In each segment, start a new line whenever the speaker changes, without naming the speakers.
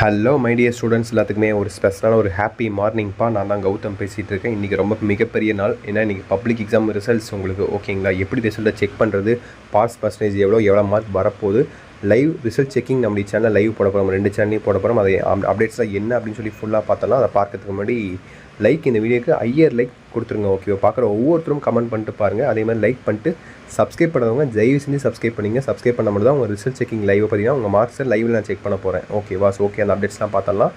Hello my dear students எல்லாத்துக்குமே ஒரு ஸ்பெஷலான ஒரு ஹாப்பி மார்னிங்ப்பா. நான் தான் கௌதம் பேசிகிட்டு இருக்கேன். இன்றைக்கி ரொம்ப மிகப்பெரிய நாள். ஏன்னா இன்றைக்கி பப்ளிக் எக்ஸாம் ரிசல்ட்ஸ் உங்களுக்கு ஓகேங்களா. எப்படி ரிசல்ட்டை செக் பண்ணுறது, பாஸ் பர்சன்டேஜ் எவ்வளோ மார்க் வரப்போகுது, லைவ் ரிசல்ட் செக்கிங் நம்ம சேனலில் லைவ் போட போகிறோம். 2 சேனல்லையும் போட போகிறோம். அதை அப்டேட்ஸ்லாம் என்ன அப்படின்னு சொல்லி ஃபுல்லாக பார்த்தலாம். அதை பார்க்கறதுக்கு முன்னாடி லைக் இந்த வீடியோக்கு ஐயர் லைக் கொடுத்துருங்க. ஓகேவா, பார்க்குற ஒவ்வொருத்தரும் கமெண்ட் பண்ணிட்டு பாருங்கள். அதே மாதிரி லைக் பண்ணிட்டு சப்ஸ்கிரைப் பண்ணவங்க தயவு செஞ்சு சப்ஸ்கிரைப் பண்ணிங்க. சப்ஸ்கிரைப் பண்ண மட்டும் தான் உங்கள் ரிசல்ட் செக்கிங் லைவ் பார்த்தீங்கன்னா உங்கள் மார்க்ஸை லைவில் நான் செக் பண்ண போகிறேன். ஓகேவா, ஸோ ஓகே அந்த அப்டேட்ஸ்லாம் பார்த்தலாம்.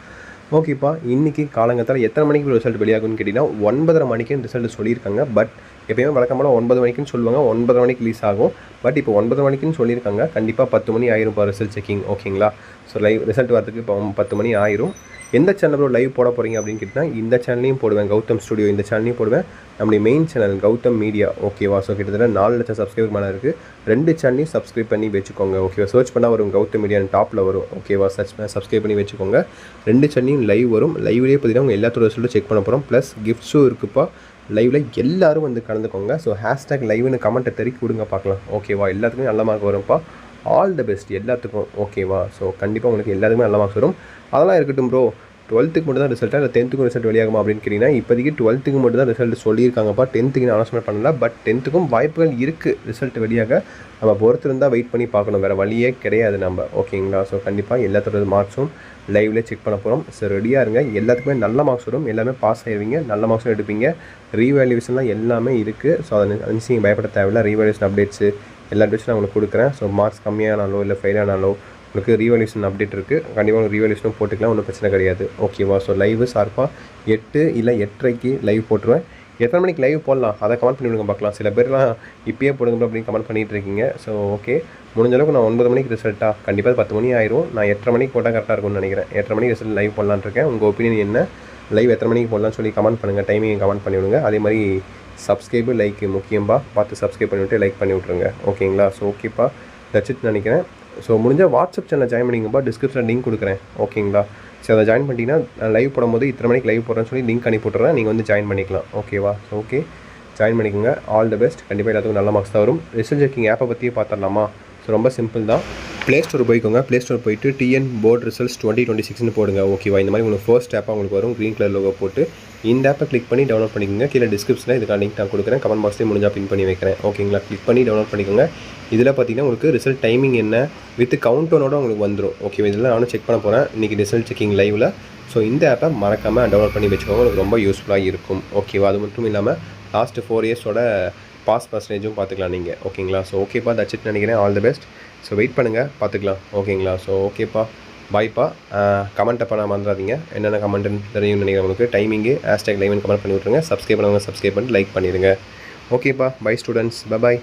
ஓகேப்பா, இன்றைக்கி காலங்கத்தால் எத்தனை மணிக்கு ரிசல்ட் வெளியாகும்னு கேட்டிங்கன்னா 9:30 மணிக்குன்னு ரிசல்ட் சொல்லியிருக்காங்க. பட் எப்போயுமே வழக்கமான 9 மணிக்குன்னு சொல்லுவாங்க. 9:30 மணிக்கு ரிலீஸ் ஆகும். பட் இப்போ 9 மணிக்குன்னு சொல்லியிருக்காங்க. கண்டிப்பாக 10 மணி ஆயிரும் ரிசல்ட் செக்கிங். ஓகேங்களா, ஸோ லைவ் ரிசல்ட் வரதுக்கு இப்போ 10 மணி ஆயிரும். எந்த சேனலில் லைவ் போட போகிறீங்க அப்படின்னு கேட்டிங்கன்னா இந்த சேனல்லையும் போடுவேன், கௌதம் ஸ்டுடியோ இந்த சேனல்லையும் போடுவேன். நம்முடைய மெயின் சேனல் கௌதம் மீடியா. ஓகேவா, ஸோ கிட்டத்தட்ட 4 லட்சம் சப்ஸ்கிரைபர் மேலே இருக்குது. 2 சேனலையும் சப்ஸ்கிரைப் பண்ணி வச்சுக்கோங்க. ஓகேவா, சர்ச் பண்ணால் வரும், கௌதம் மீடியான்னு டாப்பில் வரும். ஓகேவா, சப்ஸ்கிரைப் பண்ணி வச்சுக்கோங்க. 2 சேனலையும் லைவ் வரும். லைவ்லேயே பார்த்தீங்கன்னா உங்கள் எல்லாத்தோட ரிசல்ட்டும் செக் பண்ண போகிறோம். ப்ளஸ் கிஃப்ட்ஸும் இருக்குப்பா. லைவில் எல்லோரும் வந்து கலந்துக்கோங்க. ஸோ ஹேஷ்டேக் லைவ்னு கமெண்ட்டை தெறிக்கி கொடுங்க பார்க்கலாம். ஓகேவா, எல்லாத்துக்குமே நல்ல மார்க் வரும்ப்பா. ஆல் த பெஸ்ட் எல்லாத்துக்கும். ஓகேவா, ஸோ கண்டிப்பாக உங்களுக்கு எல்லாத்துக்குமே நல்ல மார்க்ஸ் வரும். அதெல்லாம் இருக்கட்டும் ப்ரோ, 12க்கு மட்டும் தான் ரிசல்ட்டாக இல்லை 10க்கும் ரிசல்ட் வெளியாகுமா அப்படின்னு கேட்டிங்கன்னா இப்போதைக்கு 12க்கு மட்டும் தான் ரிசல்ட் சொல்லியிருக்காங்கப்பா. 10க்கு அனௌன்ஸ்மெண்ட் பண்ணல. பட் 10க்கும் வாய்ப்புகள் இருக்குது ரிசல்ட் வெளியாக. நம்ம பொறுத்திருந்தால் வெயிட் பண்ணி பார்க்கணும், வேறு வழியே கிடையாது நம்ம. ஓகேங்களா, ஸோ கண்டிப்பாக எல்லாத்தோட மார்க்ஸும் லைவ்லேயே செக் பண்ண போகிறோம். ஸோ ரெடியாக இருங்க. எல்லாத்துக்குமே நல்ல மார்க்ஸ் வரும். எல்லாமே பாஸ் ஆகிடுவீங்க, நல்ல மார்க்ஸும் எடுப்பீங்க. ரீவேல்யூஷன்லாம் எல்லாமே இருக்குது. ஸோ அதை நீங்கள் பயப்பட தேவையில்லை. ரீவேல்யூஷன் அப்டேட்ஸு எல்லா அப்டேட்ஸும் நான் உங்களுக்கு கொடுக்குறேன். ஸோ மார்க்ஸ் கம்மியானாலோ இல்லை ஃபெயில் ஆனாலோ உங்களுக்கு ரீவல்யூஷன் அப்டேட் இருக்குது. கண்டிப்பாக உங்களுக்கு ரீவல்யூஷனும் போட்டுக்கலாம், ஒன்றும் பிரச்சனை கிடையாது. ஓகேவா, ஸோ லைவ் ஷார்ப்பாக 8 இல்லை 8:30க்கு லைவ் போட்டுருவேன். எத்தனை மணிக்கு லைவ் போடலாம் அதை கமெண்ட் பண்ணி விடுங்க பார்க்கலாம். சில பேர்லாம் இப்போயே போடுங்க அப்படின்னு கமெண்ட் பண்ணிகிட்டு இருக்கீங்க. ஸோ ஓகே, முடிஞ்ச அளவுக்கு நான் 9 மணிக்கு ரிசல்ட்டாக கண்டிப்பாக 10 மணி ஆயிரும். நான் 8:30 மணிக்கு போட்டால் கரெக்டாக இருக்கும்னு நினைக்கிறேன். 8:30 மணிக்கு ரிசல்ட் லைவ் போடலான்னு இருக்கேன். உங்கள் ஒப்பீனியன் என்ன, லைவ் எத்தனை மணிக்கு போடலான்னு சொல்லி கமெண்ட் பண்ணுங்கள். டைமிங் கமெண்ட் பண்ணி விடுங்க. அதே மாதிரி சப்ஸ்கிரைபு லைக் முக்கியம்பா, பார்த்து சப்ஸ்கிரைப் பண்ணிவிட்டு லைக் பண்ணி விட்ருங்க. ஓகேங்களா, ஸோ ஓகேப்பா, தட்சிட் நினைக்கிறேன். ஸோ முடிஞ்சால் வாட்ஸ்அப் சேனல் ஜாயின் பண்ணிங்கப்பா. டிஸ்கிரிப்ஷனில் லிங்க் கொடுக்குறேன். ஓகேங்களா, ஸோ அதை ஜாயின் பண்ணிட்டீங்கன்னா நான் லைவ் போடும்போது இத்தனை மணிக்கு லைவ் போடுறேன்னு சொல்லி லிங்க் அனுப்பி விட்றேன். நீங்கள் வந்து ஜாயின் பண்ணிக்கலாம். ஓகேவா, ஸோ ஓகே ஜாயின் பண்ணிக்கோங்க. All the best. கண்டிப்பாக எல்லாத்துக்கும் நல்ல மார்க்ஸ் தான் வரும். ரிசல்ட் செக்கிங் ஆப்பை பற்றியே பார்த்துடலாமா? ஸோ ரொம்ப சிம்பிள் தான். ப்ளே ஸ்டோர் போய்க்கோங்க. ப்ளே ஸ்டோர் போய்ட்டு டிஎன் போர்ட் ரிசல்ட்ஸ் 2026ன்னு போடுங்க. ஓகேவா, இந்த மாதிரி உங்களுக்கு ஃபர்ஸ்ட் ஆப்பாக உங்களுக்கு வரும். க்ரீன் கலர் லோகோ போட்டு இந்த ஆப்பை கிளிக் பண்ணி டவுன்லோட் பண்ணிக்கோங்க. கீழே டிஸ்கிரிப்ஷனில் இதுக்கான லிங்க் நான் கொடுக்குறேன். கமெண்ட் பாக்ஸ்லேயே முடிஞ்சால் பின் பண்ணி வைக்கிறேன். ஓகேங்களா, கிளிக் பண்ணி டவுன்லோட் பண்ணிக்கோங்க. இதில் பார்த்தீங்கன்னா உங்களுக்கு ரிசல்ட் டைமிங் என்ன வித் கவுண்டோனோட உங்களுக்கு வந்துடும். ஓகேவா, இதெல்லாம் நானும் செக் பண்ண போகிறேன் இன்றைக்கி ரிசல்ட் செக்கிங் லைவில். ஸோ இந்த ஆப்பை மறக்காமல் டவுன்லோட் பண்ணி வச்சுக்கோங்க. உங்களுக்கு ரொம்ப யூஸ்ஃபுல்லாக இருக்கும். ஓகேவா, அது மட்டும் இல்லாமல் லாஸ்ட்டு 4 இயர்ஸோட பாஸ் பர்சன்டேஜும் பார்த்துக்கலாம் நீங்கள். ஓகேங்களா, ஸோ ஓகேப்பா, தட்சிட் நினைக்கிறேன். All the best. So wait பண்ணுங்கள், பார்த்துக்கலாம். ஓகேங்களா, ஸோ ஓகேப்பா, பாய்ப்பா. கமெண்ட்டை பண்ண மறந்துடாதீங்க. என்னென்ன கமெண்ட்டுன்னு தெரியும் நினைக்கிறேன் உங்களுக்கு. டைமிங்கு ஹேஷ்டேக் லைவ்னு கமெண்ட் பண்ணி விட்ருங்க. சப்ஸ்கிரைப் பண்ணுவாங்க, சப்ஸ்கிரைப் பண்ணிட்டு லைக் பண்ணிடுங்க. ஓகேப்பா, பை ஸ்டூடெண்ட்ஸ், பை.